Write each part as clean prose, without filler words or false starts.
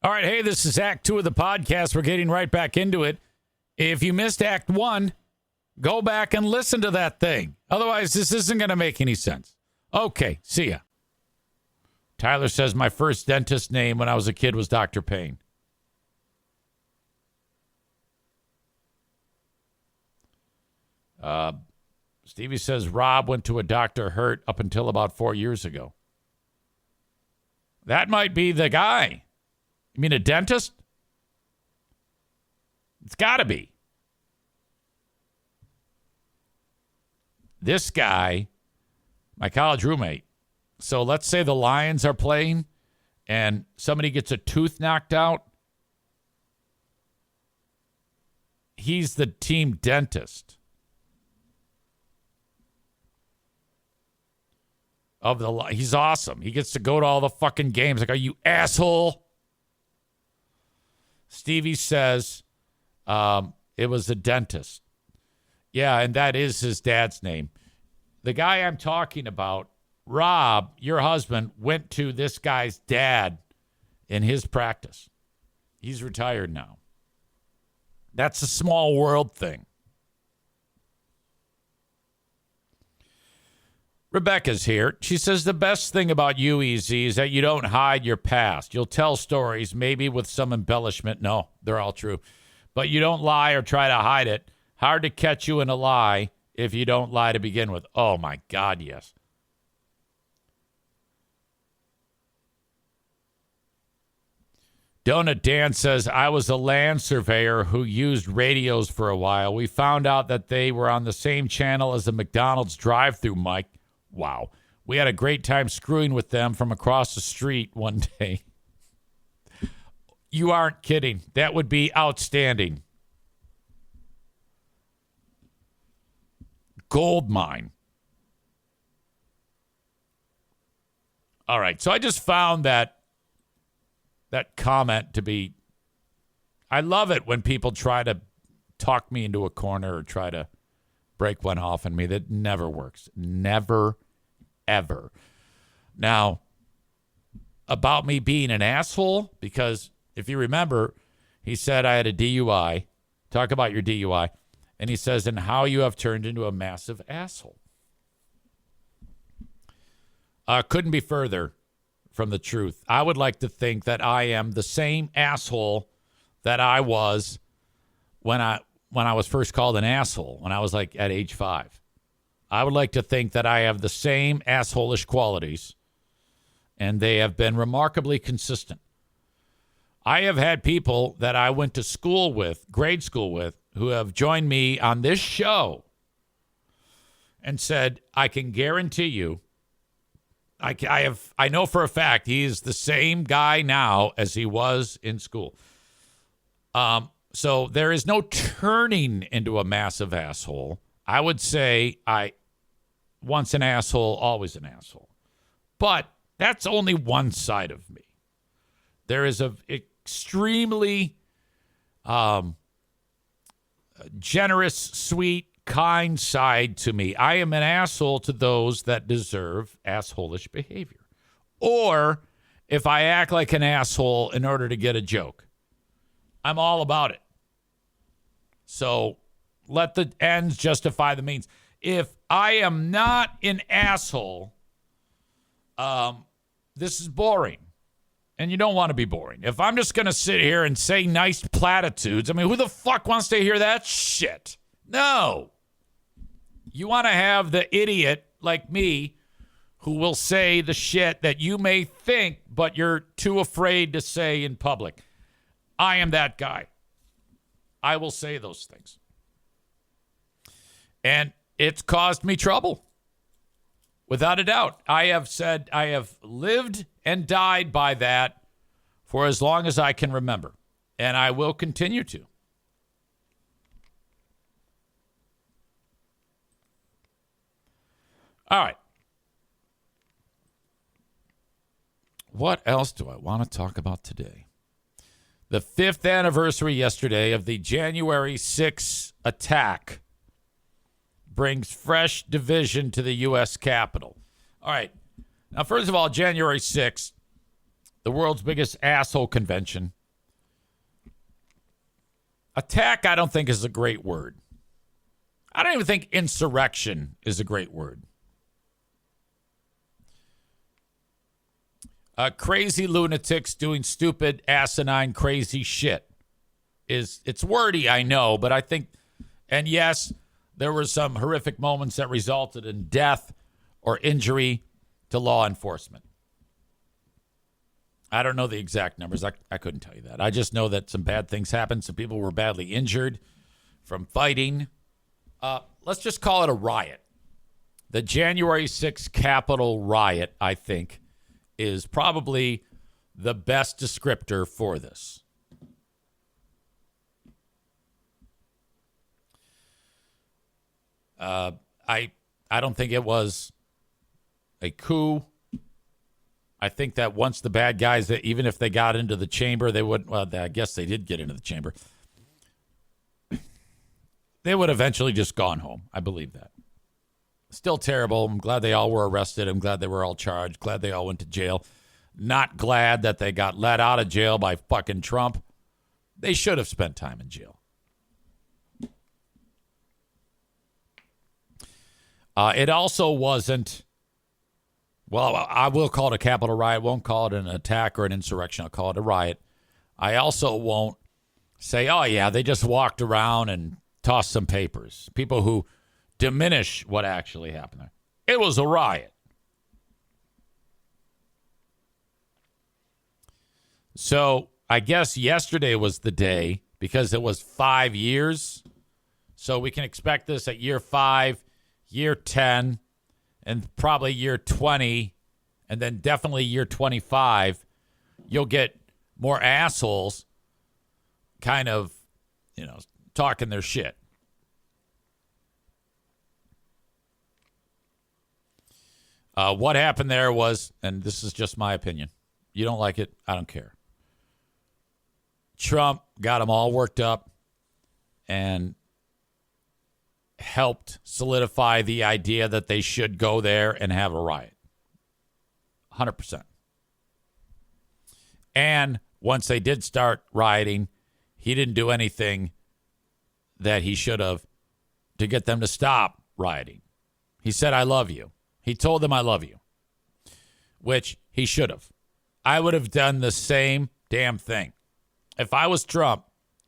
All right, hey, this is Act 2 of the podcast. We're getting right back into it. If you missed Act 1, go back and listen to that thing. Otherwise, this isn't going to make any sense. Okay, see ya. Tyler says, my first dentist name when I was a kid was Dr. Payne. Stevie says, Rob went to a Dr. Hurt up until about 4 years ago. That might be the guy. You mean a dentist? It's got to be. This guy, my college roommate. So let's say the Lions are playing and somebody gets a tooth knocked out. He's the team dentist of the. He's awesome. He gets to go to all the fucking games. Like, are you asshole? Stevie says it was a dentist. Yeah, and that is his dad's name. The guy I'm talking about, Rob, your husband, went to this guy's dad in his practice. He's retired now. That's a small world thing. Rebecca's here. She says the best thing about you, EZ, is that you don't hide your past. You'll tell stories, maybe with some embellishment. No, they're all true. But you don't lie or try to hide it. Hard to catch you in a lie if you don't lie to begin with. Oh, my God, yes. Donut Dan says, I was a land surveyor who used radios for a while. We found out that they were on the same channel as the McDonald's drive-thru mic. Wow. We had a great time screwing with them from across the street one day. You aren't kidding. That would be outstanding. Gold mine. All right. So I just found that comment to be, I love it when people try to talk me into a corner or try to break one off on me. That never works. Never, ever. Now, about me being an asshole, because if you remember, he said I had a DUI. Talk about your DUI. And he says, and how you have turned into a massive asshole. Couldn't be further from the truth. I would like to think that I am the same asshole that I was when I was first called an asshole, when I was like at age 5. I would like to think that I have the same asshole-ish qualities, and they have been remarkably consistent. I have had people that I went to school with, grade school with, who have joined me on this show and said, I can guarantee you, I know for a fact he is the same guy now as he was in school. So there is no turning into a massive asshole. I would say once an asshole, always an asshole. But that's only one side of me. There is an extremely generous, sweet, kind side to me. I am an asshole to those that deserve asshole-ish behavior. Or if I act like an asshole in order to get a joke, I'm all about it. So let the ends justify the means. If I am not an asshole, this is boring. And you don't want to be boring. If I'm just going to sit here and say nice platitudes, I mean, who the fuck wants to hear that shit? No. You want to have the idiot like me who will say the shit that you may think, but you're too afraid to say in public. I am that guy. I will say those things. And it's caused me trouble. Without a doubt. I have lived and died by that for as long as I can remember. And I will continue to. All right. What else do I want to talk about today? The 5th anniversary yesterday of the January 6th attack brings fresh division to the U.S. Capitol. All right. Now, first of all, January 6th, the world's biggest asshole convention. Attack, I don't think, is a great word. I don't even think insurrection is a great word. Crazy lunatics doing stupid, asinine, crazy shit. It's wordy, I know, but I think, and yes, there were some horrific moments that resulted in death or injury to law enforcement. I don't know the exact numbers. I couldn't tell you that. I just know that some bad things happened. Some people were badly injured from fighting. Let's just call it a riot. The January 6th Capitol riot, I think, is probably the best descriptor for this. I don't think it was a coup. I think that once the bad guys, that even if they got into the chamber, they wouldn't. Well, I guess they did get into the chamber. They would eventually just gone home. I believe that. Still terrible. I'm glad they all were arrested. I'm glad they were all charged. Glad they all went to jail. Not glad that they got let out of jail by fucking Trump. They should have spent time in jail. It also wasn't, well, I will call it a Capitol riot. Won't call it an attack or an insurrection. I'll call it a riot. I also won't say, oh, yeah, they just walked around and tossed some papers. People who diminish what actually happened there. It was a riot. So I guess yesterday was the day because it was 5 years. So we can expect this at year 5, year 10, and probably year 20, and then definitely year 25. You'll get more assholes kind of, talking their shit. What happened there was, and this is just my opinion, you don't like it, I don't care. Trump got them all worked up and helped solidify the idea that they should go there and have a riot. 100%. And once they did start rioting, he didn't do anything that he should have to get them to stop rioting. He said, I love you. He told them, I love you, which he should have. I would have done the same damn thing. If I was Trump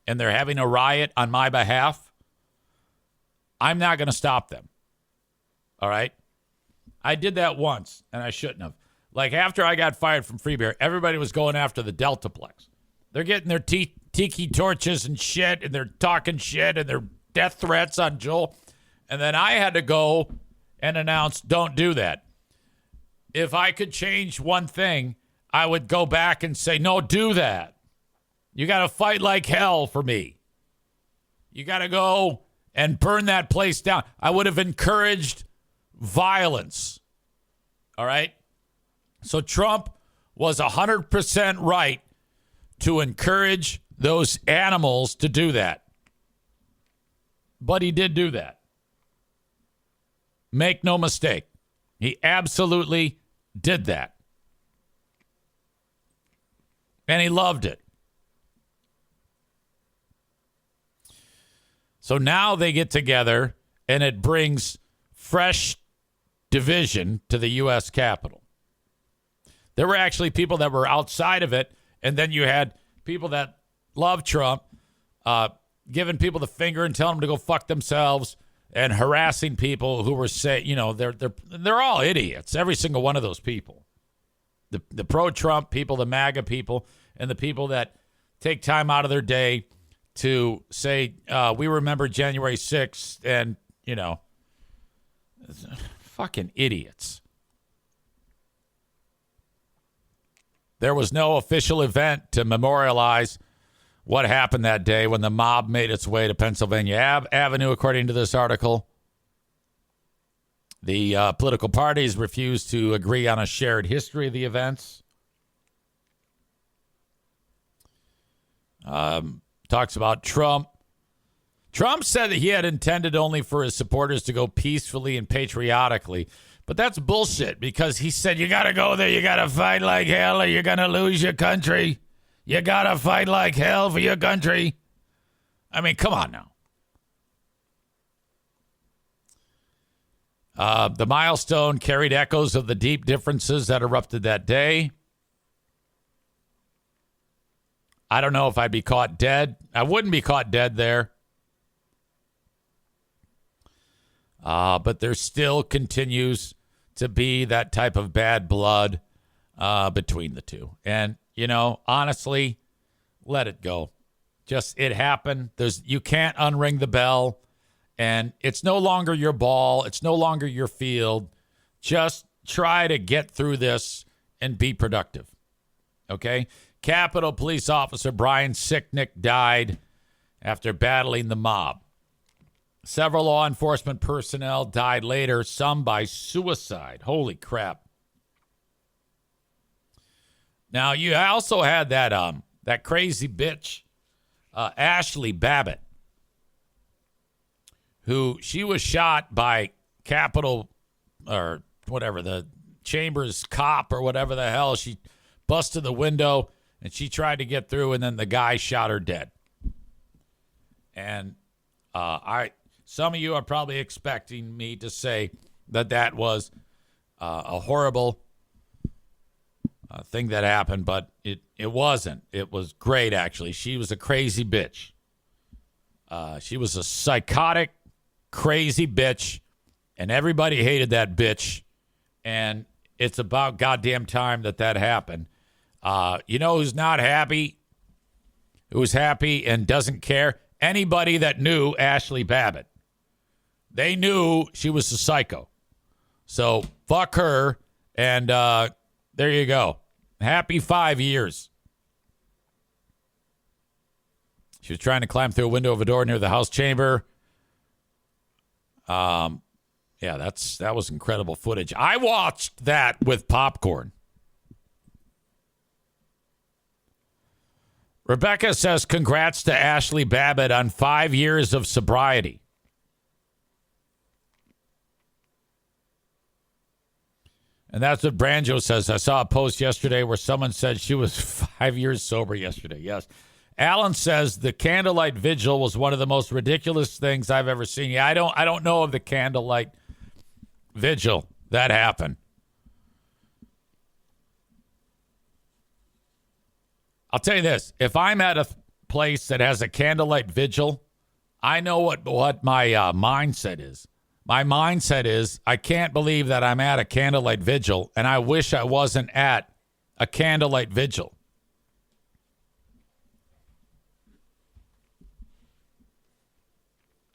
and they're having a riot on my behalf, I'm not going to stop them. All right? I did that once, and I shouldn't have. Like, after I got fired from Free Beer, everybody was going after the Deltaplex. They're getting their tiki torches and shit, and they're talking shit, and their death threats on Joel. And then I had to go and announce, don't do that. If I could change one thing, I would go back and say, no, do that. You got to fight like hell for me. You got to go and burn that place down. I would have encouraged violence. All right? So Trump was 100% right to encourage those animals to do that. But he did do that. Make no mistake. He absolutely did that. And he loved it. So now they get together, and it brings fresh division to the U.S. Capitol. There were actually people that were outside of it, and then you had people that love Trump giving people the finger and telling them to go fuck themselves and harassing people who were saying, they're all idiots. Every single one of those people, the pro-Trump people, the MAGA people, and the people that take time out of their day to say, we remember January 6th, and, fucking idiots. There was no official event to memorialize what happened that day when the mob made its way to Pennsylvania Avenue, according to this article. The political parties refused to agree on a shared history of the events. Talks about Trump Trump said that he had intended only for his supporters to go peacefully and patriotically. But that's bullshit because he said, you got to go there. You got to fight like hell or you're going to lose your country. You got to fight like hell for your country. I mean, come on now. The milestone carried echoes of the deep differences that erupted that day. I don't know if I'd be caught dead. I wouldn't be caught dead there. But there still continues to be that type of bad blood between the two. And, you know, honestly, let it go. Just, it happened. You can't unring the bell. And it's no longer your ball. It's no longer your field. Just try to get through this and be productive. Okay? Capitol Police Officer Brian Sicknick died after battling the mob. Several law enforcement personnel died later, some by suicide. Holy crap. Now, you also had that crazy bitch, Ashley Babbitt, who she was shot by Capitol or whatever, the Chambers cop or whatever the hell. She busted the window and she tried to get through, and then the guy shot her dead. And some of you are probably expecting me to say that was a horrible thing that happened, but it wasn't. It was great, actually. She was a crazy bitch. She was a psychotic, crazy bitch, and everybody hated that bitch, and it's about goddamn time that happened. You know who's not happy? Who's happy and doesn't care? Anybody that knew Ashley Babbitt. They knew she was a psycho. So fuck her, and there you go. Happy 5 years. She was trying to climb through a window of a door near the House chamber. Yeah, that was incredible footage. I watched that with popcorn. Rebecca says, congrats to Ashley Babbitt on 5 years of sobriety. And that's what Branjo says. I saw a post yesterday where someone said she was 5 years sober yesterday. Yes. Alan says the candlelight vigil was one of the most ridiculous things I've ever seen. Yeah, I don't know of the candlelight vigil that happened. I'll tell you this. If I'm at a place that has a candlelight vigil, I know what my mindset is. My mindset is, I can't believe that I'm at a candlelight vigil, and I wish I wasn't at a candlelight vigil.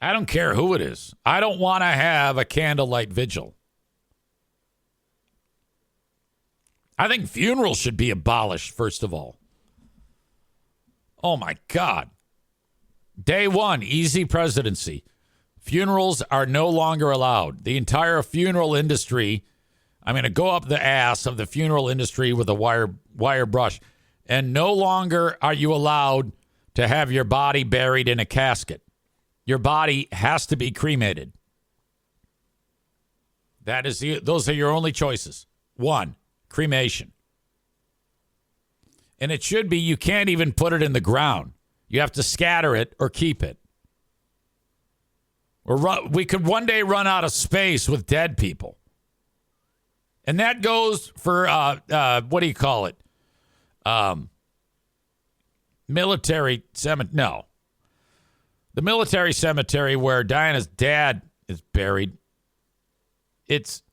I don't care who it is. I don't want to have a candlelight vigil. I think funerals should be abolished, first of all. Oh, my God. Day one, easy presidency. Funerals are no longer allowed. The entire funeral industry, I'm going to go up the ass of the funeral industry with a wire brush. And no longer are you allowed to have your body buried in a casket. Your body has to be cremated. Those are your only choices. One, cremation. And it should be you can't even put it in the ground. You have to scatter it or keep it. We could one day run out of space with dead people. And that goes for, what do you call it? Military cemetery. No. The military cemetery where Diana's dad is buried. It's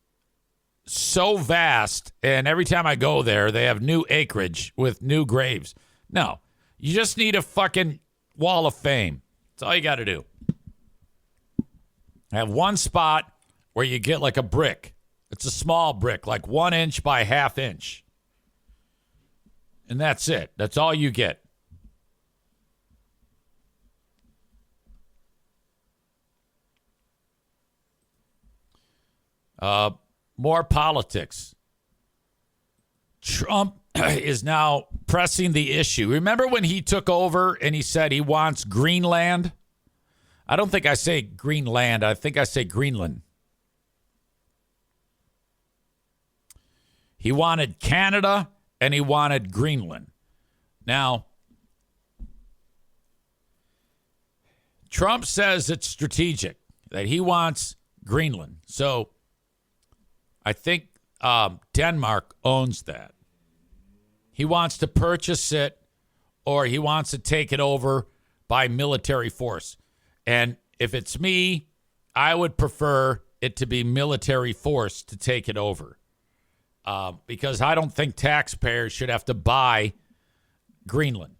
so vast, and every time I go there, they have new acreage with new graves. No, you just need a fucking wall of fame. That's all you got to do. Have one spot where you get like a brick. It's a small brick, like 1 inch by 1/2 inch. And that's it. That's all you get. More politics. Trump is now pressing the issue. Remember when he took over and he said he wants Greenland? I don't think I say Greenland. I think I say Greenland. He wanted Canada and he wanted Greenland. Now, Trump says it's strategic, that he wants Greenland. So I think Denmark owns that. He wants to purchase it, or he wants to take it over by military force. And if it's me, I would prefer it to be military force to take it over. Because I don't think taxpayers should have to buy Greenland.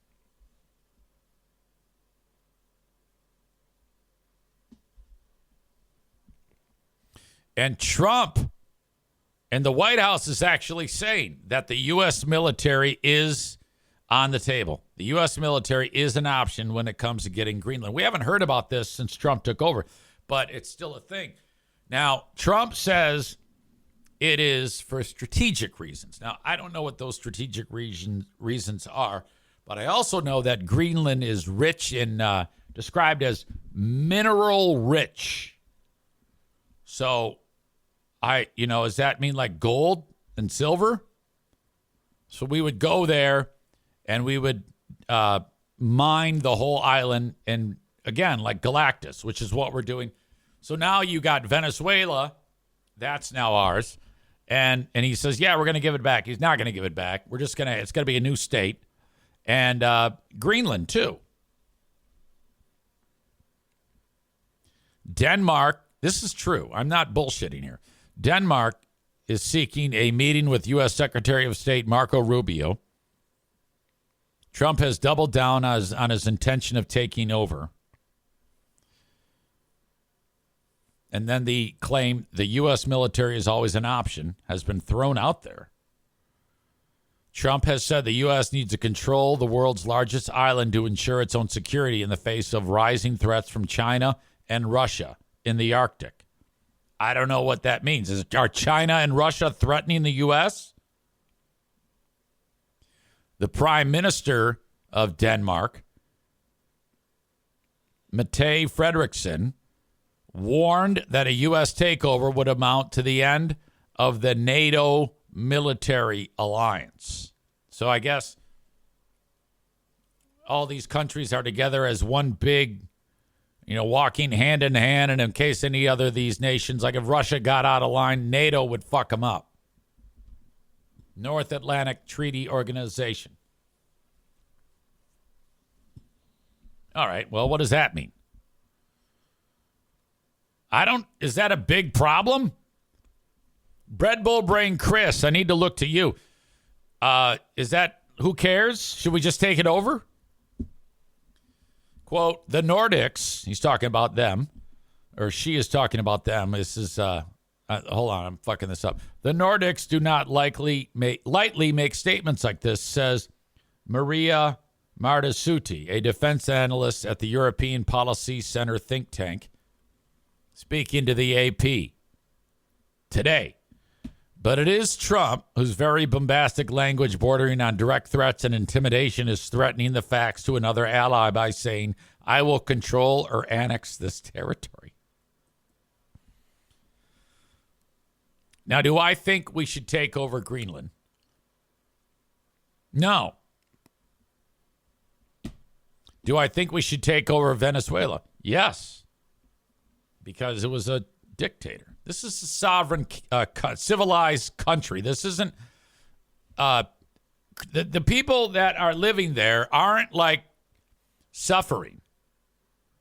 And Trump and the White House is actually saying that the U.S. military is on the table. The U.S. military is an option when it comes to getting Greenland. We haven't heard about this since Trump took over, but it's still a thing. Now, Trump says it is for strategic reasons. Now, I don't know what those strategic reasons are, but I also know that Greenland is rich in, described as mineral rich. So, does that mean like gold and silver? So we would go there and we would mine the whole island. And again, like Galactus, which is what we're doing. So now you got Venezuela. That's now ours. And he says, yeah, we're going to give it back. He's not going to give it back. It's going to be a new state. And Greenland, too. Denmark, this is true. I'm not bullshitting here. Denmark is seeking a meeting with U.S. Secretary of State Marco Rubio. Trump has doubled down on his intention of taking over. And then the claim the U.S. military is always an option has been thrown out there. Trump has said the U.S. needs to control the world's largest island to ensure its own security in the face of rising threats from China and Russia in the Arctic. I don't know what that means. Are China and Russia threatening the U.S.? The Prime Minister of Denmark, Mette Frederiksen, warned that a U.S. takeover would amount to the end of the NATO military alliance. So I guess all these countries are together as one big, walking hand in hand. And in case any other of these nations, like if Russia got out of line, NATO would fuck them up. North Atlantic Treaty Organization. All right. Well, what does that mean? Is that a big problem? Bread Bull Brain Chris, I need to look to you. Who cares? Should we just take it over? Quote, the Nordics, he's talking about them, or she is talking about them. This is, hold on, I'm fucking this up. The Nordics do not lightly make statements like this, says Maria Martasuti, a defense analyst at the European Policy Center think tank, speaking to the AP today. But it is Trump whose very bombastic language bordering on direct threats and intimidation is threatening the facts to another ally by saying, I will control or annex this territory. Now, do I think we should take over Greenland? No. Do I think we should take over Venezuela? Yes. Because it was a dictator. This is a sovereign, civilized country. This isn't... The people that are living there aren't, like, suffering.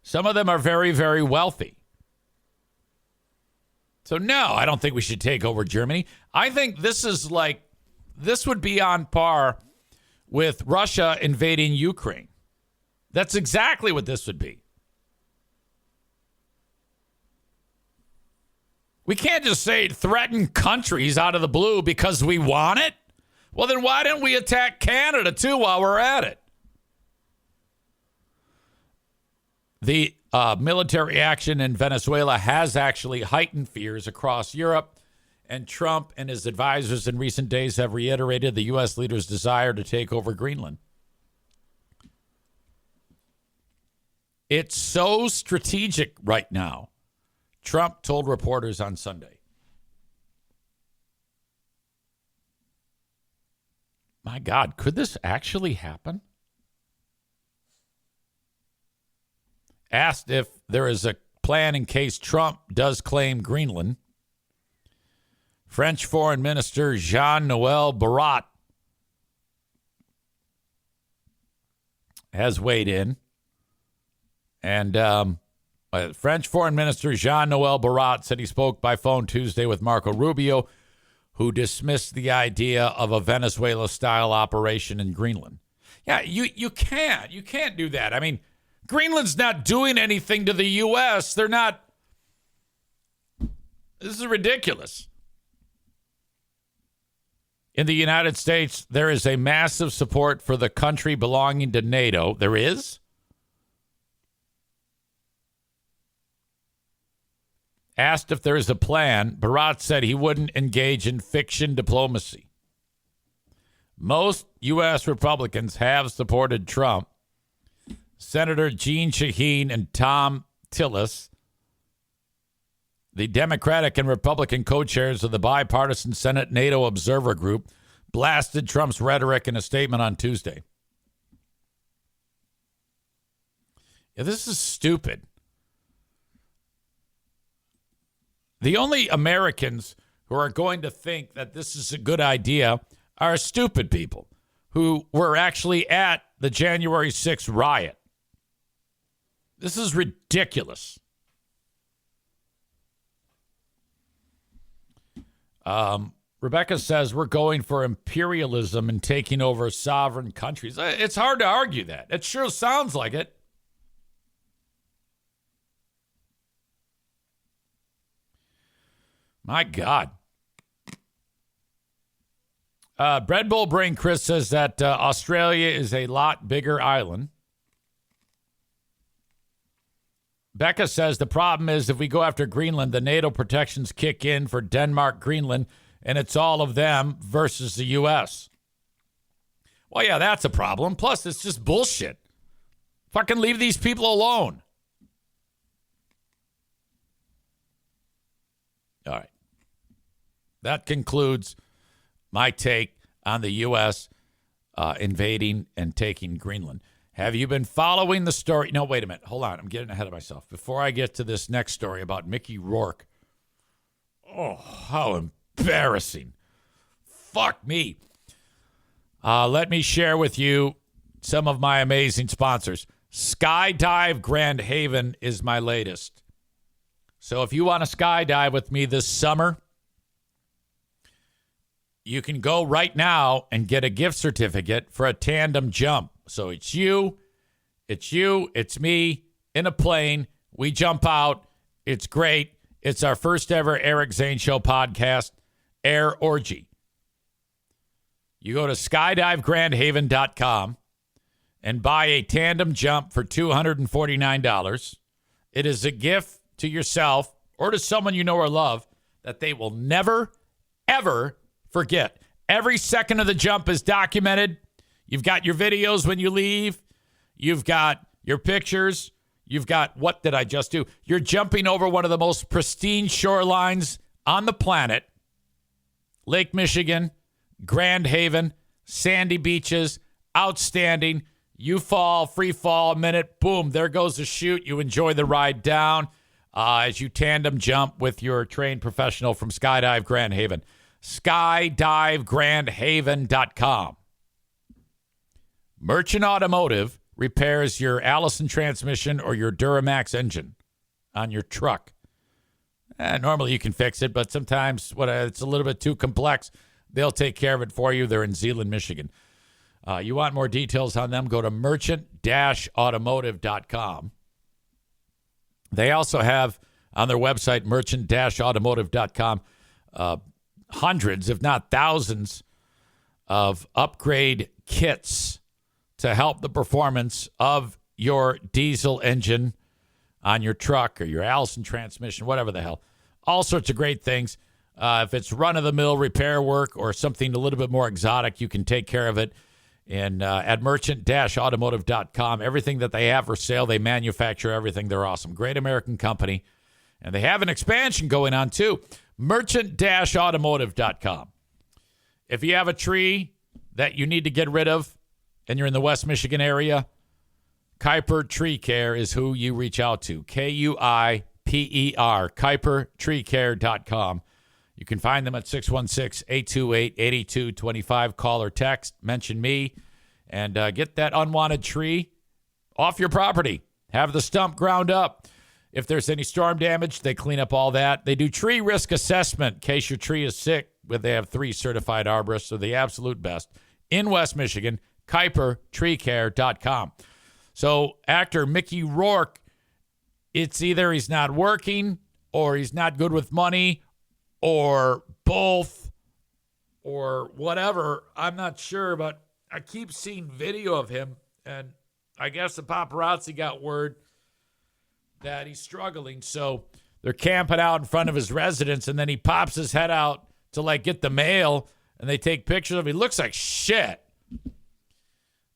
Some of them are very, very wealthy. So, no, I don't think we should take over Germany. I think this would be on par with Russia invading Ukraine. That's exactly what this would be. We can't just say threaten countries out of the blue because we want it. Well, then why didn't we attack Canada, too, while we're at it? The military action in Venezuela has actually heightened fears across Europe, and Trump and his advisors in recent days have reiterated the U.S. leader's desire to take over Greenland. It's so strategic right now, Trump told reporters on Sunday. My God, could this actually happen? Asked if there is a plan in case Trump does claim Greenland, French Foreign Minister Jean-Noel Barrot has weighed in. And French Foreign Minister Jean-Noel Barrot said he spoke by phone Tuesday with Marco Rubio, who dismissed the idea of a Venezuela-style operation in Greenland. Yeah, you can't do that. I mean, Greenland's not doing anything to the U.S. They're not. This is ridiculous. In the United States, there is a massive support for the country belonging to NATO. There is? Asked if there is a plan, Barrot said he wouldn't engage in fiction diplomacy. Most U.S. Republicans have supported Trump. Senator Jeanne Shaheen and Tom Tillis, the Democratic and Republican co-chairs of the bipartisan Senate NATO Observer Group, blasted Trump's rhetoric in a statement on Tuesday. Yeah, this is stupid. The only Americans who are going to think that this is a good idea are stupid people who were actually at the January 6th riot. This is ridiculous. Rebecca says we're going for imperialism and taking over sovereign countries. It's hard to argue that. It sure sounds like it. My God. Bread Bowl Brain Chris says that Australia is a lot bigger island. Becca says the problem is if we go after Greenland, the NATO protections kick in for Denmark, Greenland, and it's all of them versus the U.S. Well, yeah, that's a problem. Plus, it's just bullshit. Fucking leave these people alone. All right. That concludes my take on the U.S. Invading and taking Greenland. Have you been following the story? No, wait a minute. Hold on. I'm getting ahead of myself. Before I get to this next story about Mickey Rourke. Oh, how embarrassing. Fuck me. Let me share with you some of my amazing sponsors. Skydive Grand Haven is my latest. So if you want to skydive with me this summer, you can go right now and get a gift certificate for a tandem jump. So it's you, it's me in a plane. We jump out. It's great. It's our first ever Eric Zane Show podcast, Air Orgy. You go to skydivegrandhaven.com and buy a tandem jump for $249. It is a gift to yourself or to someone you know or love that they will never, ever forget. Every second of the jump is documented. You've got your videos when you leave. You've got your pictures. You've got, what did I just do? You're jumping over one of the most pristine shorelines on the planet. Lake Michigan, Grand Haven, sandy beaches, outstanding. You fall, free fall, a minute, boom, there goes the chute. You enjoy the ride down as you tandem jump with your trained professional from Skydive Grand Haven. SkydiveGrandhaven.com. Merchant Automotive repairs your Allison transmission or your Duramax engine on your truck. Normally you can fix it, but sometimes it's a little bit too complex. They'll take care of it for you. They're in Zeeland, Michigan. You want more details on them, go to merchant-automotive.com. They also have on their website, merchant-automotive.com, hundreds, if not thousands, of upgrade kits to help the performance of your diesel engine on your truck or your Allison transmission, whatever the hell. All sorts of great things. If it's run-of-the-mill repair work or something a little bit more exotic, you can take care of it And at merchant-automotive.com, everything that they have for sale, they manufacture everything. They're awesome. Great American company. And they have an expansion going on, too. Merchant-automotive.com. If you have a tree that you need to get rid of and you're in the West Michigan area, Kuiper Tree Care is who you reach out to. Kuiper, KuiperTreeCare.com. You can find them at 616-828-8225. Call or text, mention me, and get that unwanted tree off your property. Have the stump ground up. If there's any storm damage, they clean up all that. They do tree risk assessment in case your tree is sick. They have 3 certified arborists, so the absolute best. In West Michigan, KuiperTreeCare.com. So actor Mickey Rourke, it's either he's not working or he's not good with money or both or whatever. I'm not sure, but I keep seeing video of him, and I guess the paparazzi got word that he's struggling. So they're camping out in front of his residence, and then he pops his head out to, like, get the mail, and they take pictures of him. He looks like shit.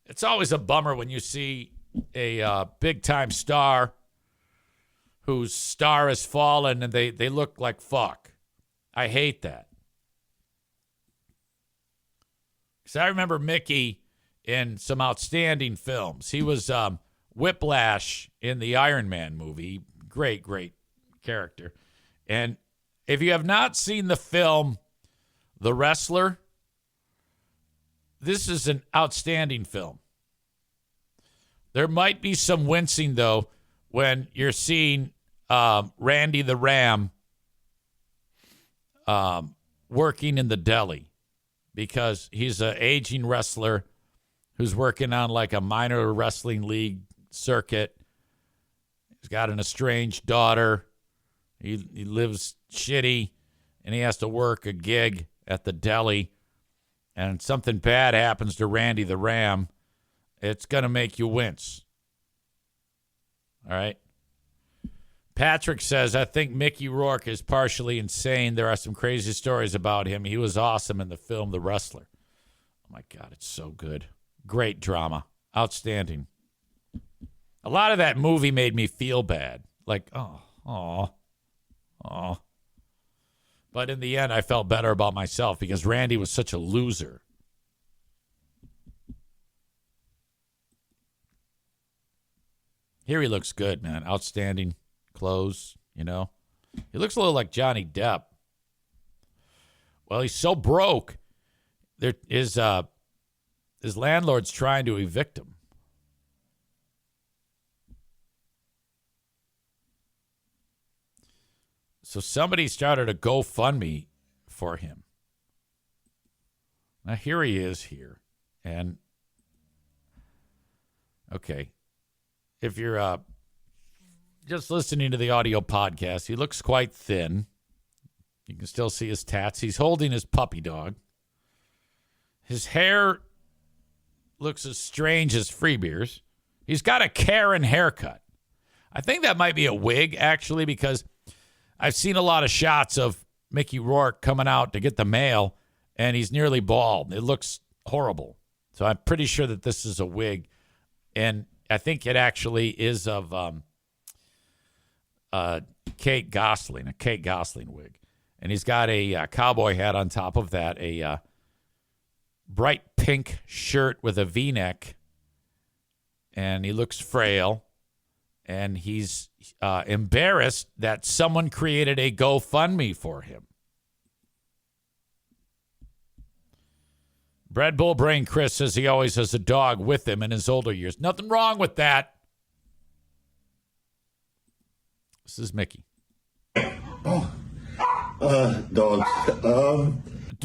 It's always a bummer when you see a big-time star whose star has fallen, and they look like fuck. I hate that. Because I remember Mickey in some outstanding films. He was Whiplash in the Iron Man movie. Great, great character. And if you have not seen the film The Wrestler, this is an outstanding film. There might be some wincing, though, when you're seeing Randy the Ram working in the deli, because he's an aging wrestler who's working on like a minor wrestling league circuit. He's got an estranged daughter. He lives shitty, and he has to work a gig at the deli, and something bad happens to Randy the Ram. It's going to make you wince. All right? Patrick says, I think Mickey Rourke is partially insane. There are some crazy stories about him. He was awesome in the film The Wrestler. Oh, my God, it's so good. Great drama. Outstanding. A lot of that movie made me feel bad. Like, oh. But in the end, I felt better about myself because Randy was such a loser. Here he looks good, man. Outstanding clothes, you know. He looks a little like Johnny Depp. Well, he's so broke. His landlord's trying to evict him. So somebody started a GoFundMe for him. Now here he is here. And, okay, if you're just listening to the audio podcast, he looks quite thin. You can still see his tats. He's holding his puppy dog. His hair looks as strange as Freebeer's. He's got a Karen haircut. I think that might be a wig, actually, because I've seen a lot of shots of Mickey Rourke coming out to get the mail, and he's nearly bald. It looks horrible. So I'm pretty sure that this is a wig, and I think it actually is of Kate Gosling, a Kate Gosling wig. And he's got a cowboy hat on top of that, a bright pink shirt with a V-neck, and he looks frail. And he's embarrassed that someone created a GoFundMe for him. Bread Bull Brain Chris says he always has a dog with him in his older years. Nothing wrong with that. This is Mickey. Dogs.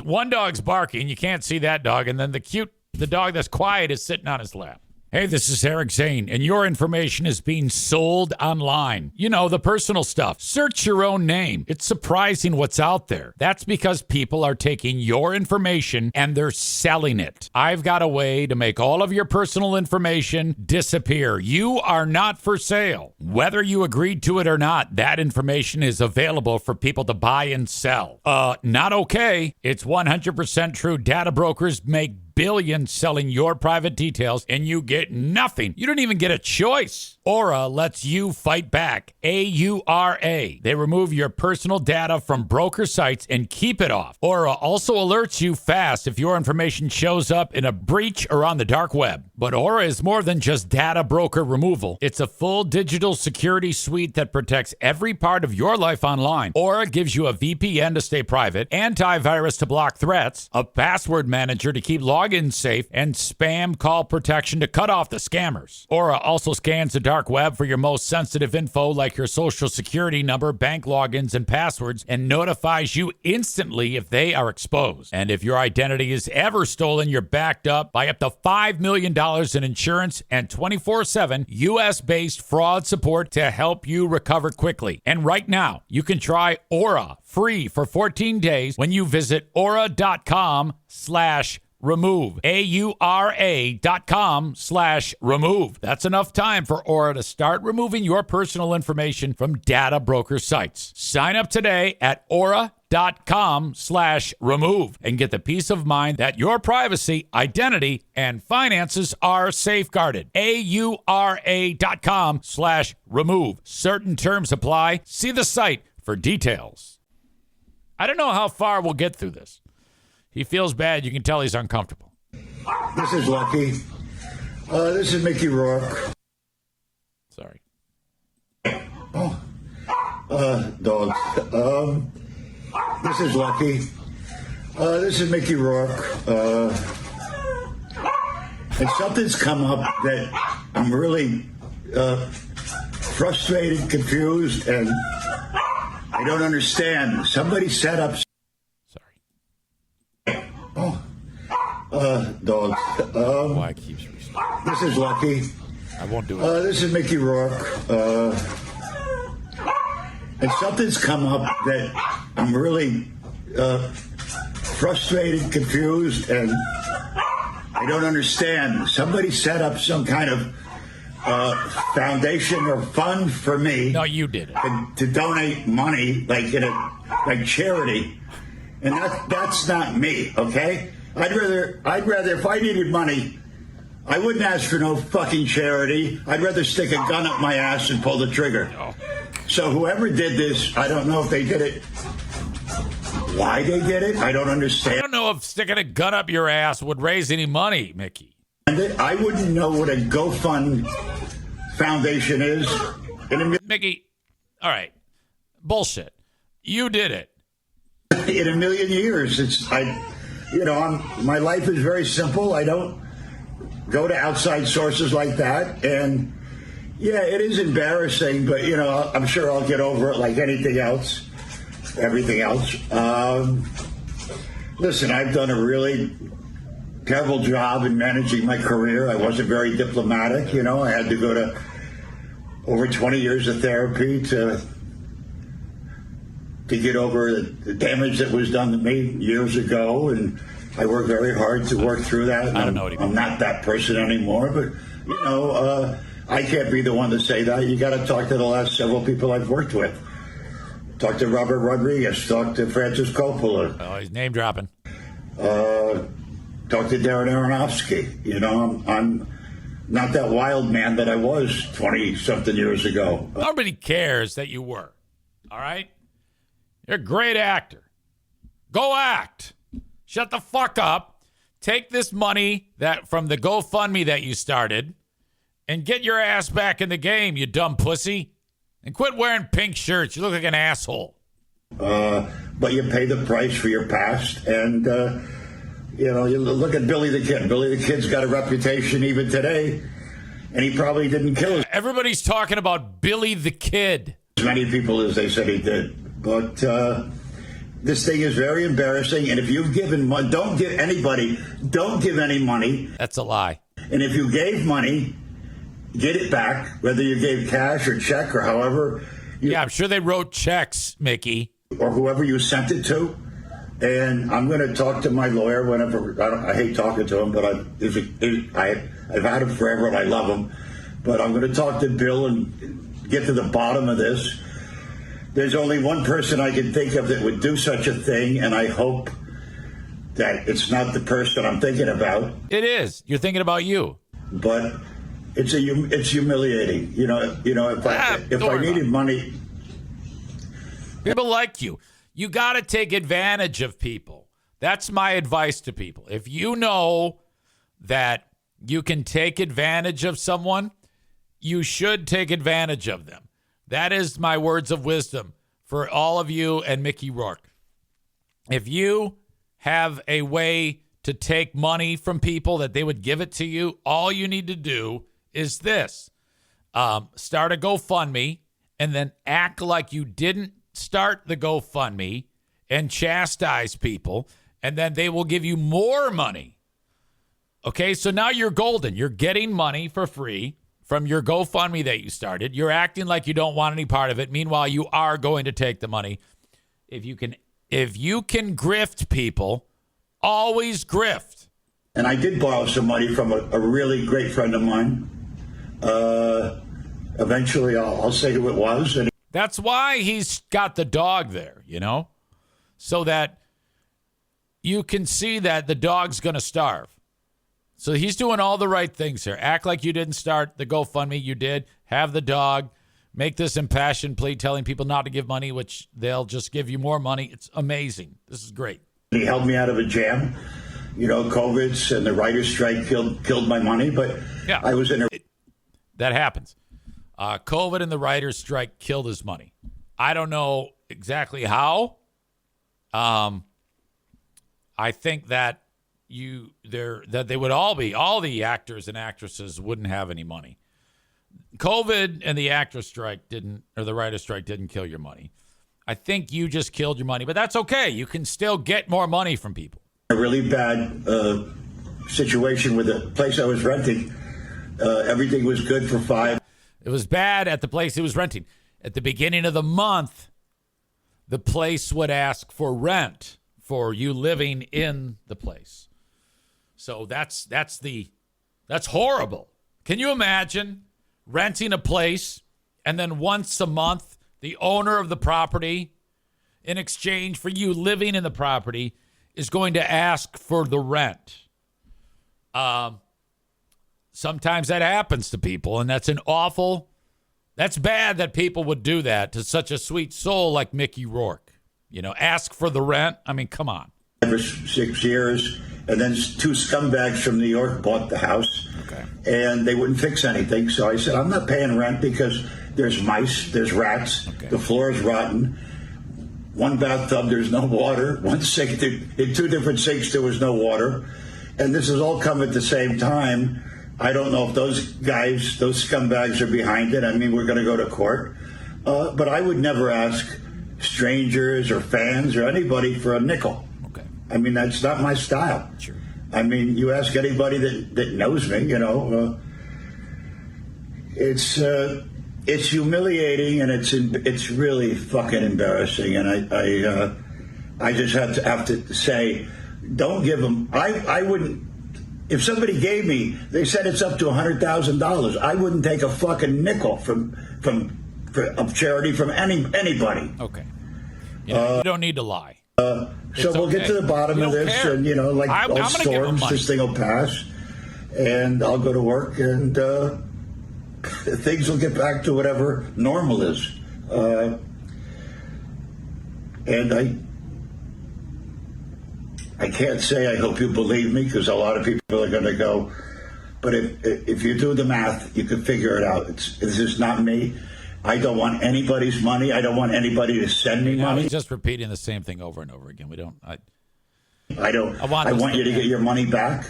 One dog's barking. You can't see that dog. And then the dog that's quiet is sitting on his lap. Hey, this is Eric Zane, and your information is being sold online. You know, the personal stuff. Search your own name. It's surprising what's out there. That's because people are taking your information and they're selling it. I've got a way to make all of your personal information disappear. You are not for sale. Whether you agreed to it or not, that information is available for people to buy and sell. Not okay. It's 100% true. Data brokers make billions selling your private details, and you get nothing. You don't even get a choice. Aura lets you fight back. AURA. They remove your personal data from broker sites and keep it off. Aura also alerts you fast if your information shows up in a breach or on the dark web. But Aura is more than just data broker removal. It's a full digital security suite that protects every part of your life online. Aura gives you a VPN to stay private, antivirus to block threats, a password manager to keep logins safe, and spam call protection to cut off the scammers. Aura also scans the dark web for your most sensitive info like your social security number, bank logins, and passwords, and notifies you instantly if they are exposed. And if your identity is ever stolen, you're backed up by up to $5 million in insurance and 24/7 U.S.-based fraud support to help you recover quickly. And right now, you can try Aura free for 14 days when you visit aura.com/remove. AURA.com/remove. That's enough time for Aura to start removing your personal information from data broker sites. Sign up today at aura.com/remove and get the peace of mind that your privacy, identity, and finances are safeguarded. AURA.com/remove. Certain terms apply. See the site for details. I don't know how far we'll get through this. He feels bad. You can tell he's uncomfortable. This is Lucky. This is Mickey Rourke. Sorry. Dogs. This is Lucky. This is Mickey Rourke. And something's come up that I'm really frustrated, confused, and I don't understand. Somebody set up... Dogs. Why keeps restarting? This is Lucky. I won't do it. This is Mickey Rourke. And something's come up that I'm really frustrated, confused, and I don't understand. Somebody set up some kind of foundation or fund for me. No, you did it. To donate money, like charity, and that's not me. Okay. I'd rather if I needed money, I wouldn't ask for no fucking charity. I'd rather stick a gun up my ass and pull the trigger. Oh. So whoever did this, I don't know if they did it, why they did it. I don't understand. I don't know if sticking a gun up your ass would raise any money, Mickey. I wouldn't know what a GoFund foundation is. Mickey, all right, bullshit. You did it. In a million years, my life is very simple. I don't go to outside sources like that. And yeah, it is embarrassing, but I'm sure I'll get over it like everything else. Listen, I've done a really terrible job in managing my career. I wasn't very diplomatic. I had to go to over 20 years of therapy to get over the damage that was done to me years ago, and I worked very hard to work through that. I don't know what I'm not that person anymore, but I can't be the one to say that. You got to talk to the last several people I've worked with. Talk to Robert Rodriguez. Talk to Francis Coppola. Oh, he's name dropping. Talk to Darren Aronofsky. I'm not that wild man that I was 20 something years ago. Nobody cares that you were. All right. You're a great actor. Go act. Shut the fuck up. Take this money from the GoFundMe that you started and get your ass back in the game, you dumb pussy. And quit wearing pink shirts. You look like an asshole. But you pay the price for your past. And, you look at Billy the Kid. Billy the Kid's got a reputation even today. And he probably didn't kill Everybody's talking about Billy the Kid. as many people as they said he did. But this thing is very embarrassing. And if you've given money, don't give any money. That's a lie. And if you gave money, get it back, whether you gave cash or check or however. Yeah, I'm sure they wrote checks, Mickey. Or whoever you sent it to. And I'm going to talk to my lawyer whenever. I hate talking to him, but I've had him forever and I love him. But I'm going to talk to Bill and get to the bottom of this. There's only one person I can think of that would do such a thing, and I hope that it's not the person I'm thinking about. It is. You're thinking about you. But it's humiliating. You know, if I needed money. People like you. You got to take advantage of people. That's my advice to people. If you know that you can take advantage of someone, you should take advantage of them. That is my words of wisdom for all of you and Mickey Rourke. If you have a way to take money from people that they would give it to you, all you need to do is this. Start a GoFundMe and then act like you didn't start the GoFundMe and chastise people, and then they will give you more money. Okay, so now you're golden. You're getting money for free from your GoFundMe that you started. You're acting like you don't want any part of it. Meanwhile, you are going to take the money. If you can grift people, always grift. And I did borrow some money from a really great friend of mine. Eventually, I'll say who it was. And that's why he's got the dog there, so that you can see that the dog's going to starve. So he's doing all the right things here. Act like you didn't start the GoFundMe. You did. Have the dog. Make this impassioned plea telling people not to give money, which they'll just give you more money. It's amazing. This is great. He helped me out of a jam. COVID's and the writer's strike killed my money, but yeah, I was in a... That happens. COVID and the writer's strike killed his money. I don't know exactly how. I think that they would all the actors and actresses wouldn't have any money. COVID and the actor's strike the writer's strike didn't kill your money. I think you just killed your money, but that's okay. You can still get more money from people. A really bad situation with the place I was renting. Everything was good for 5. It was bad at the place he was renting. At the beginning of the month, the place would ask for rent for you living in the place. So that's horrible. Can you imagine renting a place and then once a month, the owner of the property, in exchange for you living in the property, is going to ask for the rent? Sometimes that happens to people, and that's bad that people would do that to such a sweet soul like Mickey Rourke. Ask for the rent. I mean, come on. For 6 years, and then 2 scumbags from New York bought the house, and they wouldn't fix anything. So I said, I'm not paying rent because there's mice, there's rats, the floor is rotten. 1 bathtub, there's no water. 1 sink, in 2 different sinks, there was no water. And this has all come at the same time. I don't know if those guys, those scumbags are behind it. I mean, we're going to go to court. But I would never ask strangers or fans or anybody for a nickel. Okay. I mean, that's not my style. Sure. I mean, you ask anybody that knows me, it's humiliating and it's really fucking embarrassing. And I just have to say, don't give them. I wouldn't. If somebody gave me, they said it's up to $100,000. I wouldn't take a fucking nickel of charity from anybody. Okay. You don't need to lie. So we'll get to the bottom of this, care. And all storms, this thing will pass, and I'll go to work, and things will get back to whatever normal is. And I can't say I hope you believe me because a lot of people are going to go, but if you do the math, you can figure it out. This is not me. I don't want anybody's money. I don't want anybody to send me money. He's just repeating the same thing over and over again. We don't. I want you to get your money back.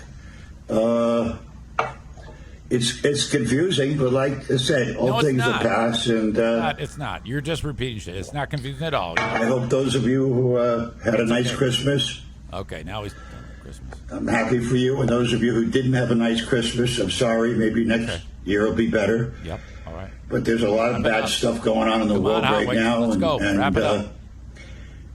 It's confusing, but like I said, all things will pass. And it's not. You're just repeating shit. It's not confusing at all. I hope those of you who had a nice Christmas. Okay, now he's done with Christmas. I'm happy for you. And those of you who didn't have a nice Christmas, I'm sorry. Maybe next year will be better. Yep. All right. But there's a lot of bad stuff going on in the world right now. Let's go. Wrap it up.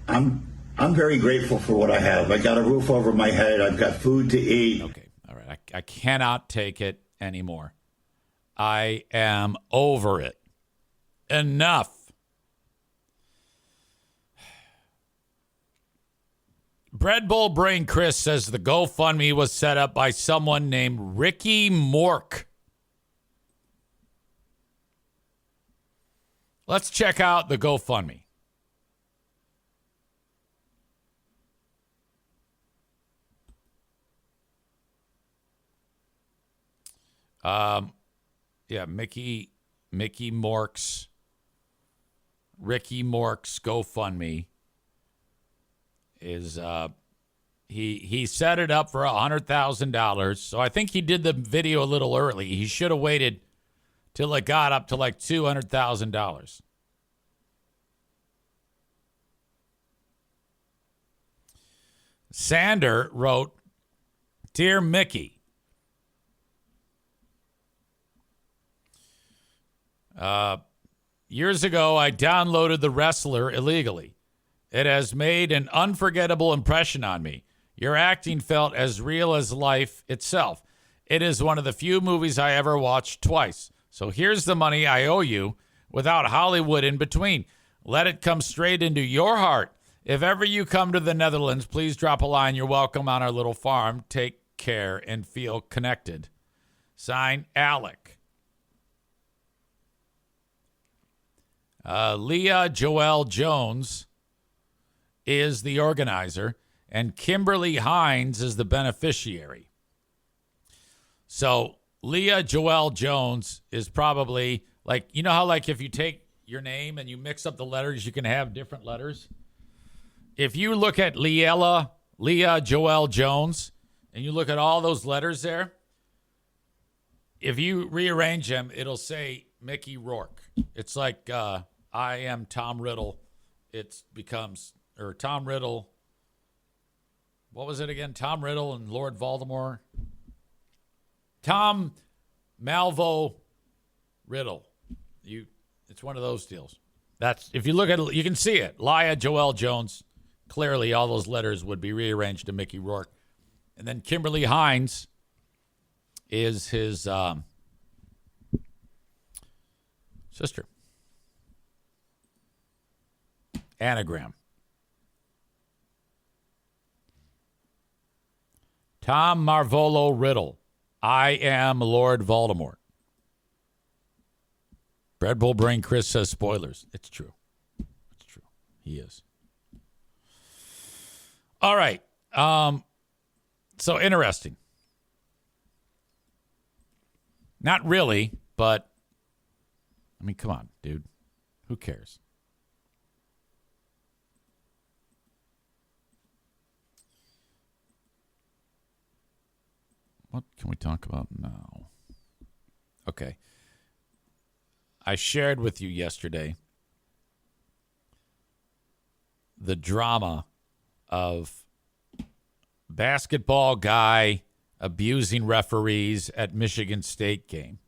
I'm very grateful for what I have. I got a roof over my head. I've got food to eat. Okay. All right. I cannot take it anymore. I am over it. Enough. Bread Bowl Brain Chris says the GoFundMe was set up by someone named Ricky Mork. Let's check out the GoFundMe. Yeah, Ricky Mork's GoFundMe is he set it up for $100,000. So I think he did the video a little early. He should have waited till it got up to like $200,000. Sander wrote, "Dear Mickey, years ago, I downloaded The Wrestler illegally. It has made an unforgettable impression on me. Your acting felt as real as life itself. It is one of the few movies I ever watched twice. So here's the money I owe you without Hollywood in between. Let it come straight into your heart. If ever you come to the Netherlands, please drop a line. You're welcome on our little farm. Take care and feel connected. Signed, Alec." Leah Joelle Jones is the organizer, and Kimberly Hines is the beneficiary. So Leah Joelle Jones is probably like, you know how like if you take your name and you mix up the letters, you can have different letters? If you look at Leah Joelle Jones, and you look at all those letters there, if you rearrange them, it'll say Mickey Rourke. It's like I am Tom Riddle. It becomes, or Tom Riddle. What was it again? Tom Riddle and Lord Voldemort. Tom Malvo Riddle. It's one of those deals. That's, if you look at it, you can see it. Leah Joelle Jones. Clearly, all those letters would be rearranged to Mickey Rourke. And then Kimberly Hines is his sister. Anagram. Tom Marvolo Riddle. I am Lord Voldemort. Bread Bowl Brain Chris says spoilers. It's true. It's true. He is. All right. So interesting. Not really, but I mean, come on, dude. Who cares? What can we talk about now? Okay. I shared with you yesterday the drama of basketball guy abusing referees at Michigan State game.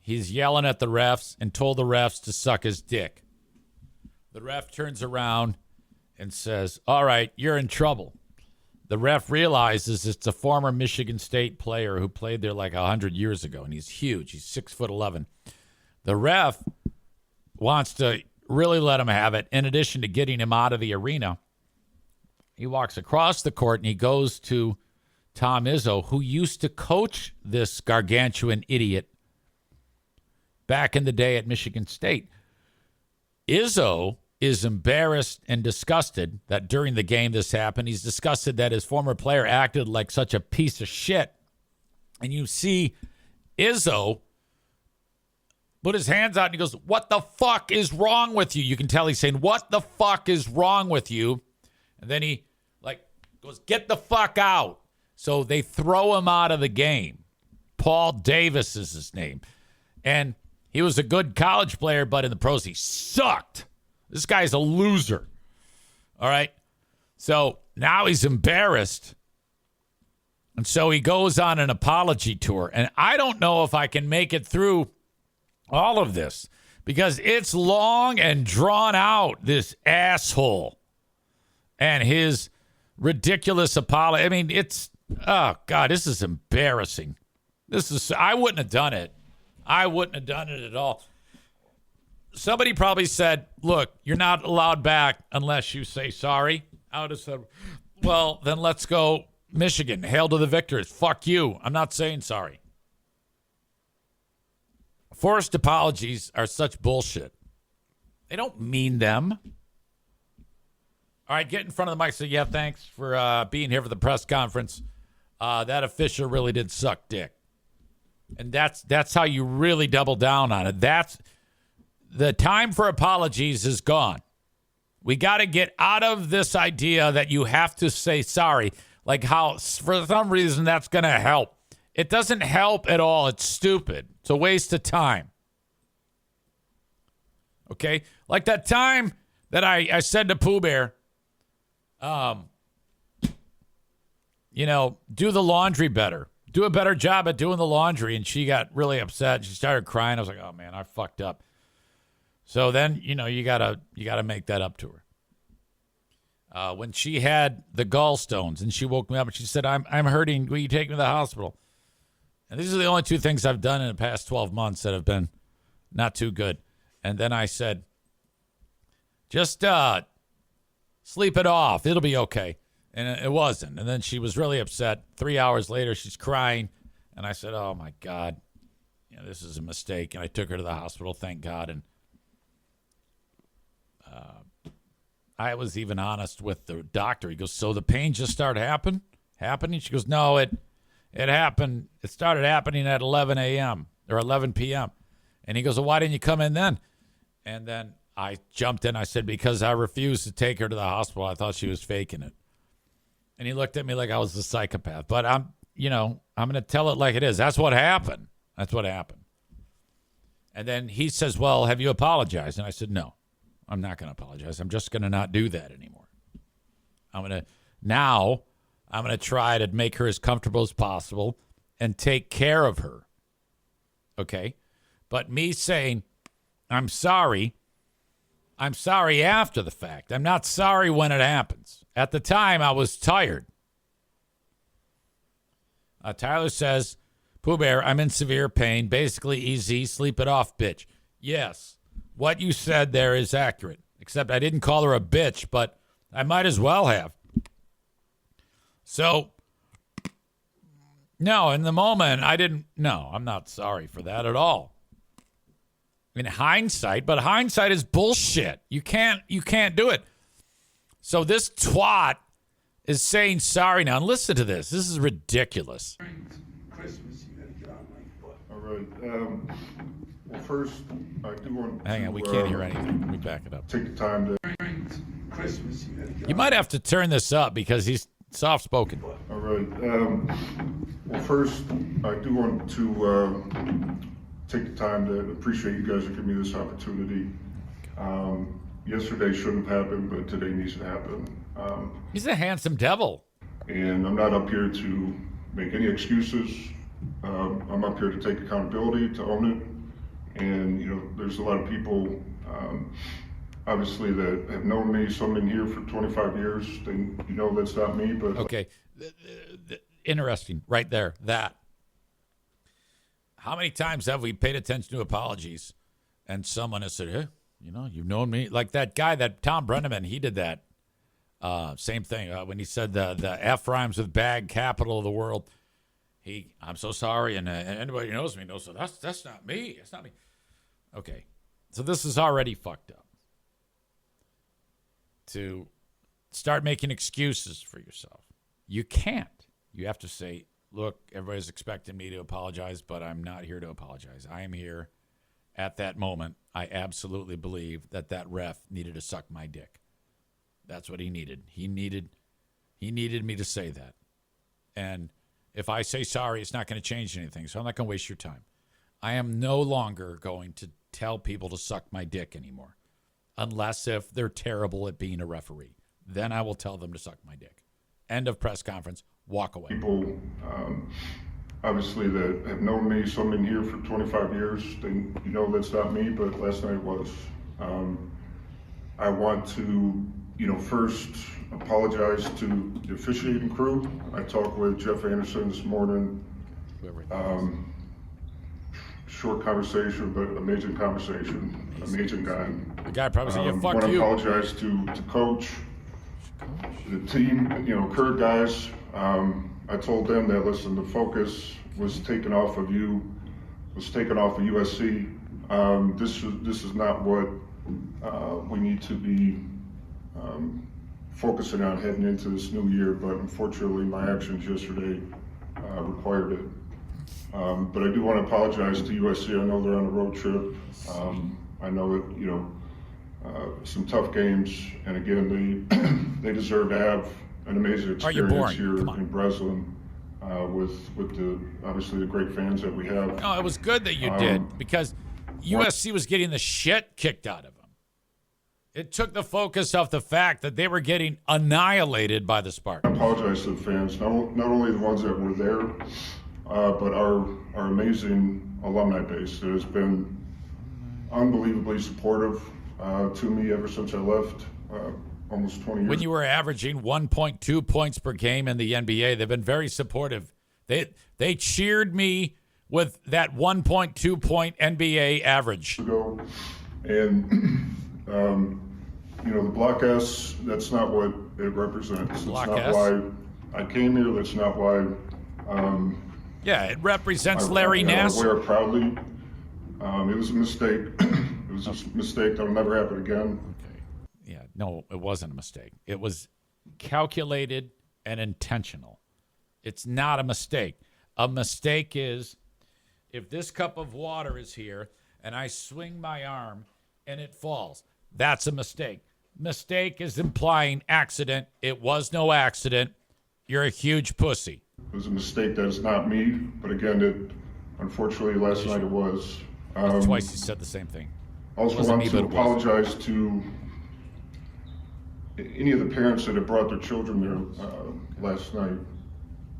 He's yelling at the refs and told the refs to suck his dick. The ref turns around and says, "All right, you're in trouble." The ref realizes it's a former Michigan State player who played there like 100 years ago, and he's huge. He's 6'11". The ref wants to really let him have it. In addition to getting him out of the arena, he walks across the court and he goes to Tom Izzo, who used to coach this gargantuan idiot back in the day at Michigan State. Izzo is embarrassed and disgusted that during the game this happened. He's disgusted that his former player acted like such a piece of shit. And you see Izzo put his hands out and he goes, "What the fuck is wrong with you?" You can tell he's saying, "What the fuck is wrong with you?" And then he goes, "Get the fuck out." So they throw him out of the game. Paul Davis is his name. And he was a good college player, but in the pros, he sucked. This guy's a loser. All right. So now he's embarrassed. And so he goes on an apology tour. And I don't know if I can make it through all of this because it's long and drawn out, this asshole and his ridiculous apology. I mean, oh God, this is embarrassing. I wouldn't have done it. I wouldn't have done it at all. somebody probably said, look, you're not allowed back unless you say sorry. I would have said, well, then let's go Michigan. Hail to the victors. Fuck you. I'm not saying sorry. Forced apologies are such bullshit. They don't mean them. All right, get in front of the mic. So, yeah, thanks for being here for the press conference. That official really did suck dick. And that's how you really double down on it. That's the time for apologies is gone. We got to get out of this idea that you have to say sorry. Like how, for some reason, that's going to help. It doesn't help at all. It's stupid. It's a waste of time. Okay? Like that time that I said to Pooh Bear, do the laundry better. Do a better job at doing the laundry. And she got really upset. She started crying. I was like, oh, man, I fucked up. So then, you gotta make that up to her. When she had the gallstones and she woke me up and she said, I'm hurting. Will you take me to the hospital? And these are the only two things I've done in the past 12 months that have been not too good. And then I said, just sleep it off. It'll be okay. And it wasn't. And then she was really upset. 3 hours later, she's crying. And I said, oh, my God, this is a mistake. And I took her to the hospital, thank God. And I was even honest with the doctor. He goes, so the pain just started happening? She goes, no, it happened. It started happening at 11 a.m. or 11 p.m. And he goes, well, why didn't you come in then? And then I jumped in. I said, because I refused to take her to the hospital. I thought she was faking it. And he looked at me like I was a psychopath. But I'm going to tell it like it is. That's what happened. And then he says, well, have you apologized? And I said, no, I'm not going to apologize. I'm just going to not do that anymore. I'm going to try to make her as comfortable as possible and take care of her. Okay? But me saying, I'm sorry after the fact. I'm not sorry when it happens. At the time, I was tired. Tyler says, Pooh Bear, I'm in severe pain. Basically, EZ, sleep it off, bitch. Yes, what you said there is accurate. Except I didn't call her a bitch, but I might as well have. So, no, in the moment, I'm not sorry for that at all. In hindsight, but hindsight is bullshit. You can't do it. So this twat is saying sorry now. And listen to this. This is ridiculous. All right. Well, first, I do want to... Hang on, we can't hear anything. Let me back it up. Take the time to... You might have to turn this up because he's soft-spoken. All right. Well, first, I do want to take the time to appreciate you guys for giving me this opportunity. Yesterday shouldn't have happened, but today needs to happen. He's a handsome devil. And I'm not up here to make any excuses. I'm up here to take accountability, to own it. And, there's a lot of people, obviously, that have known me. Some in here for 25 years. That's not me, but... Okay. Interesting. Right there. That. How many times have we paid attention to apologies and someone has said, hey, you've known me? Like that guy, that Tom Brenneman, he did that. Same thing. When he said the F rhymes with bag, capital of the world. I'm so sorry. And anybody who knows me knows, so that's not me. That's not me. Okay. So this is already fucked up. To start making excuses for yourself. You can't. You have to say, look, everybody's expecting me to apologize, but I'm not here to apologize. I am here at that moment. I absolutely believe that ref needed to suck my dick. That's what he needed. He needed me to say that. And if I say sorry, it's not going to change anything. So I'm not going to waste your time. I am no longer going to tell people to suck my dick anymore. Unless if they're terrible at being a referee. Then I will tell them to suck my dick. End of press conference. Walk away. People, obviously, that have known me, some in here for 25 years, that's not me, but last night was. I want to, first apologize to the officiating crew. I talked with Jeff Anderson this morning. Short conversation, but amazing conversation. amazing guy. The guy probably said, "Yeah, fuck want to you." apologize to coach, the team, current guys. I told them that, listen, the focus was taken off of USC. This is not what we need to be focusing on heading into this new year, but unfortunately my actions yesterday required it. But I do want to apologize to USC. I know they're on a road trip. I know that, some tough games, and again, they deserve to have an amazing experience here in Breslin with the obviously the great fans that we have. No, it was good that you did, because USC was getting the shit kicked out of them. It took the focus off the fact that they were getting annihilated by the Spartans. I apologize to the fans, not only the ones that were there, but our amazing alumni base that has been unbelievably supportive to me ever since I left almost 20 years. When you were averaging 1.2 points per game in the NBA, they've been very supportive. They cheered me with that 1.2 point NBA average. Ago. And, the Block S, that's not what it represents. Block It's not S? why I came here. That's not why. Yeah, it represents Larry I Nassar. wear it proudly. It was a mistake. It was a mistake that'll never happen again. Okay. Yeah, no, it wasn't a mistake. It was calculated and intentional. It's not a mistake. A mistake is if this cup of water is here and I swing my arm and it falls. That's a mistake. Mistake is implying accident. It was no accident. You're a huge pussy. It was a mistake that is not me, but again, unfortunately last night it was. Twice he said the same thing. Also want to apologize to any of the parents that have brought their children there last night.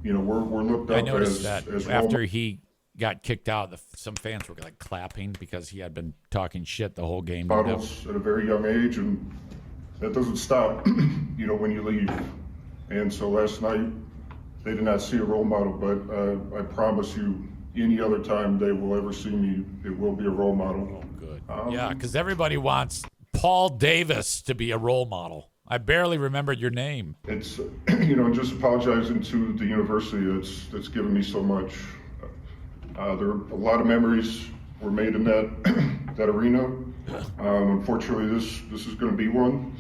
We're looked up I noticed as that after he got kicked out, some fans were like clapping because he had been talking shit the whole game. Models at a very young age, and that doesn't stop, when you leave. And so last night, they did not see a role model, but I promise you, any other time they will ever see me, it will be a role model. Oh, good. Yeah, because everybody wants Paul Davis to be a role model. I barely remembered your name. It's, just apologizing to the university that's given me so much. There are a lot of memories were made in that arena. Unfortunately, this is going to be one.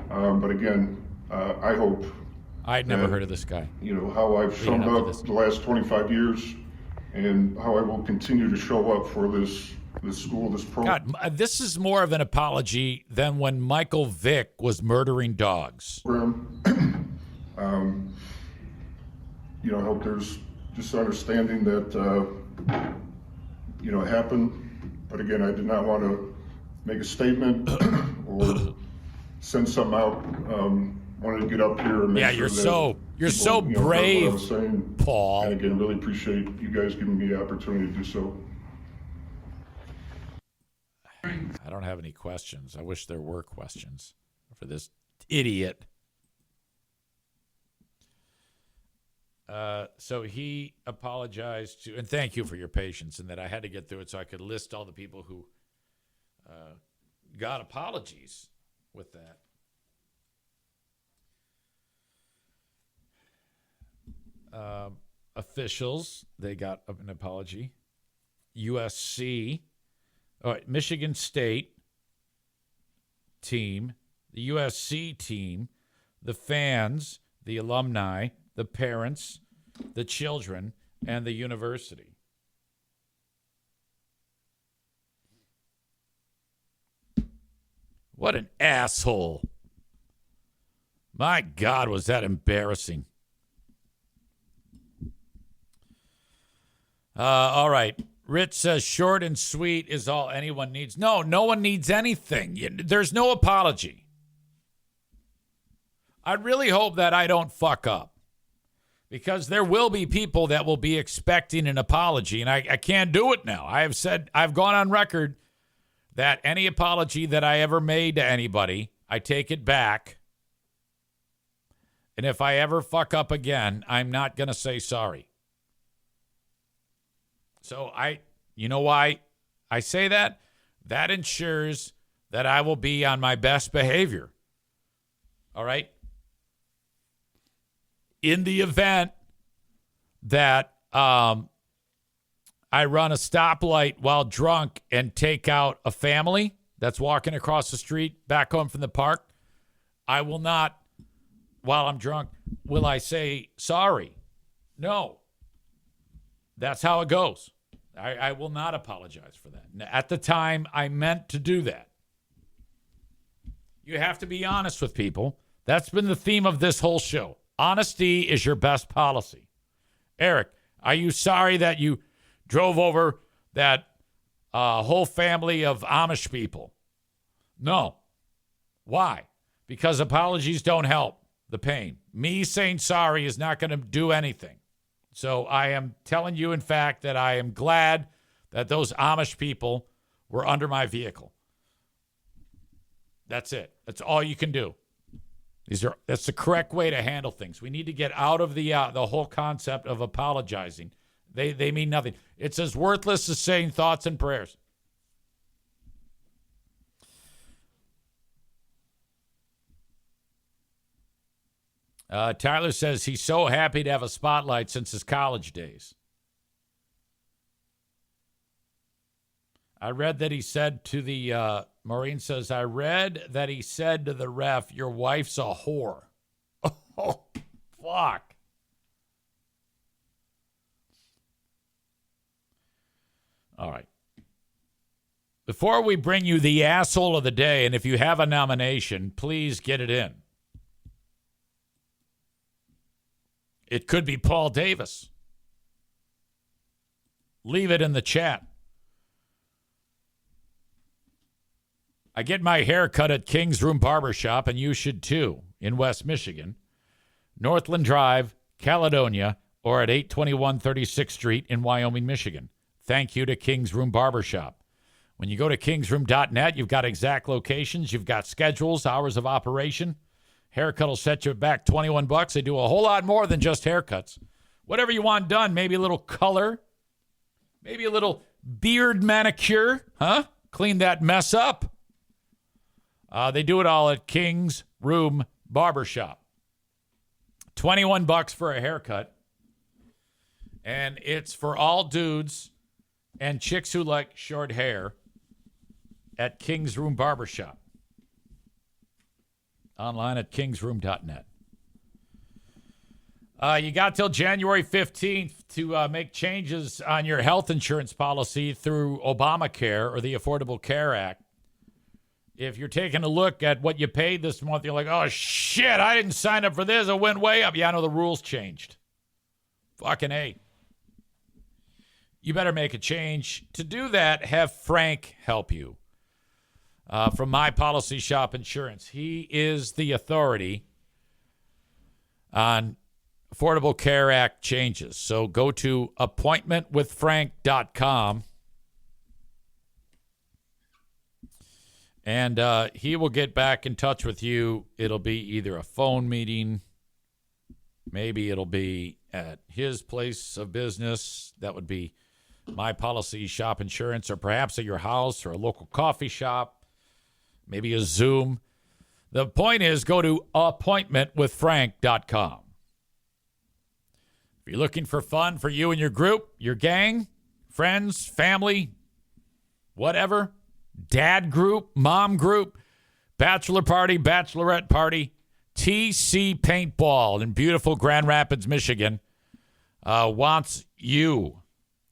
But again, I hope. I'd never heard of this guy. How I've shown up the last 25 years, and how I will continue to show up for this school, this program. God, this is more of an apology than when Michael Vick was murdering dogs. I hope there's just understanding that, it happened. But again, I did not want to make a statement or send something out. Wanted to get up here and make you're sure you're so brave, what I was saying. Paul. And again, really appreciate you guys giving me the opportunity to do so. I don't have any questions. I wish there were questions for this idiot. So he apologized to, and thank you for your patience in that I had to get through it so I could list all the people who got apologies with that. Officials, they got an apology. USC, Michigan State team, the USC team, the fans, the alumni, the parents, the children, and the university. What an asshole. My God, was that embarrassing. All right. Rich says short and sweet is all anyone needs. No one needs anything. There's no apology. I really hope that I don't fuck up, because there will be people that will be expecting an apology, and I can't do it now. I've gone on record that any apology that I ever made to anybody, I take it back. And if I ever fuck up again, I'm not going to say sorry. So you know why I say that? that ensures that I will be on my best behavior. All right? In the event that I run a stoplight while drunk and take out a family that's walking across the street back home from the park, I will not, while I'm drunk, will I say sorry? No. That's how it goes. I will not apologize for that. At the time, I meant to do that. You have to be honest with people. That's been the theme of this whole show. Honesty is your best policy. Eric, are you sorry that you drove over that whole family of Amish people? No. Why? Because apologies don't help the pain. Me saying sorry is not going to do anything. So I am telling you, in fact, that I am glad that those Amish people were under my vehicle. That's it. That's all you can do. That's the correct way to handle things. We need to get out of the whole concept of apologizing. They mean nothing. It's as worthless as saying thoughts and prayers. Tyler says he's so happy to have a spotlight since his college days. I read that he said to the, Maureen says, I read that he said to the ref, your wife's a whore. Oh, fuck. All right. Before we bring you the asshole of the day, and if you have a nomination, please get it in. It could be Paul Davis. Leave it in the chat. I get my hair cut at King's Room Barbershop, and you should too, in West Michigan. Northland Drive, Caledonia, or at 821 36th Street in Wyoming, Michigan. Thank you to King's Room Barbershop. When you go to kingsroom.net, you've got exact locations, you've got schedules, hours of operation. Haircut will set you back $21. They do a whole lot more than just haircuts. Whatever you want done, maybe a little color, maybe a little beard manicure, huh? Clean that mess up. They do it all at King's Room Barbershop. $21 for a haircut. And it's for all dudes and chicks who like short hair at King's Room Barbershop. Online at kingsroom.net. You got till January 15th to make changes on your health insurance policy through Obamacare or the Affordable Care Act. If you're taking a look at what you paid this month, you're like, oh, shit, I didn't sign up for this. It went way up. Yeah, I know the rules changed. Fucking A. You better make a change. To do that, have Frank help you. From My Policy Shop Insurance. He is the authority on Affordable Care Act changes. So go to appointmentwithfrank.com and he will get back in touch with you. It'll be either a phone meeting, maybe it'll be at his place of business. That would be My Policy Shop Insurance, or perhaps at your house or a local coffee shop. Maybe a Zoom. The point is, go to appointmentwithfrank.com. If you're looking for fun for you and your group, your gang, friends, family, whatever, dad group, mom group, bachelor party, bachelorette party, TC Paintball in beautiful Grand Rapids, Michigan, wants you.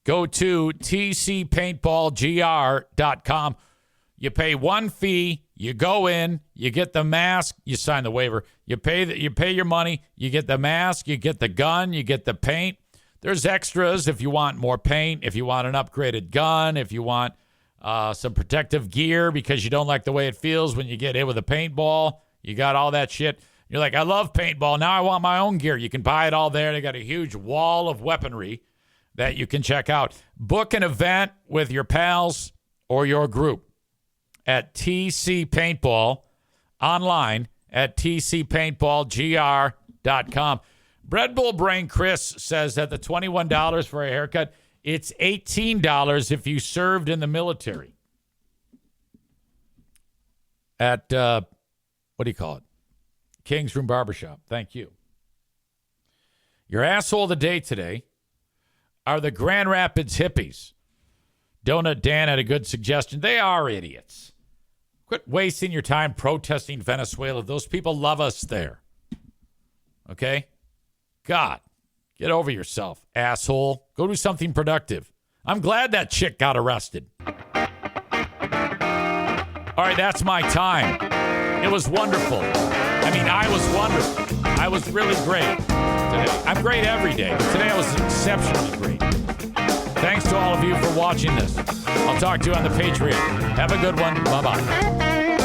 Go to tcpaintballgr.com. You pay one fee, you go in, you get the mask, you sign the waiver, you pay your money, you get the mask, you get the gun, you get the paint. There's extras if you want more paint, if you want an upgraded gun, if you want some protective gear because you don't like the way it feels when you get hit with a paintball. You got all that shit. You're like, I love paintball. Now I want my own gear. You can buy it all there. They got a huge wall of weaponry that you can check out. Book an event with your pals or your group at TC Paintball, online at tcpaintballgr.com. Bread Bull Brain Chris says that the $21 for a haircut, it's $18 if you served in the military. at, what do you call it? King's Room Barbershop. Thank you. Your asshole of the day today are the Grand Rapids hippies. Donut Dan had a good suggestion. They are idiots. Quit wasting your time protesting Venezuela. Those people love us there. Okay? God, get over yourself, asshole. Go do something productive. I'm glad that chick got arrested. All right, that's my time. It was wonderful. I was wonderful. I was really great today. I'm great every day, but today I was exceptionally great. Thanks to all of you for watching this. I'll talk to you on the Patreon. Have a good one. Bye-bye.